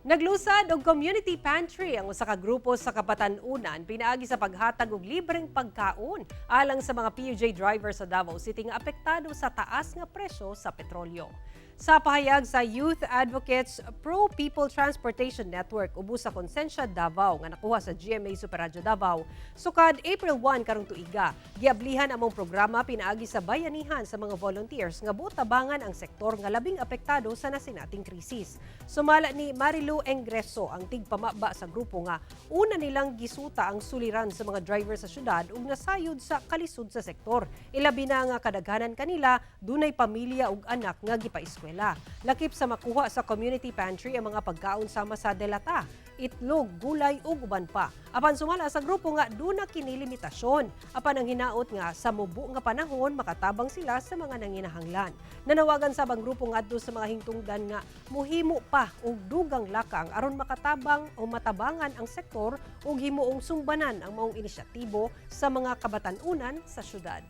Naglusad og community pantry ang usa ka grupo sa Kabatan-Unan pinaagi sa paghatag og libreng pagkaon alang sa mga PUJ driver sa Davao City nga apektado sa taas nga presyo sa petrolyo. Sa pahayag sa Youth Advocates Pro People Transportation Network ubo sa Konsensya Davao nga nakuha sa GMA Super Radio Davao, sukad April 1 karong tuiga, giablihan among programa pinaagi sa bayanihan sa mga volunteers nga buot-tabangan ang sektor nga labing apektado sa nasinating krisis. Sumala ni Marilu Engreso ang tigpamaba sa grupo nga una nilang gisuta ang suliran sa mga driver sa syudad ug nasayod sa kalisod sa sektor. Ilabi na nga kadaghanan kanila dunay pamilya ug anak nga gipaeskwela. Lakip sa makuha sa community pantry ang mga pagkaon sama sa delata, itlog, gulay ug uban pa. Apan sumala sa grupo nga duna kini limitasyon. Apan ang hinaot nga sa mubo nga panahon makatabang sila sa mga nanginahanglan. Nanawagan sa bang grupo ngadto sa mga hingtungdan nga muhimo pa og dugang lakang aron makatabang o matabangan ang sektor ug himuong sumbanan ang maong inisyatibo sa mga kabatan-unan sa syudad.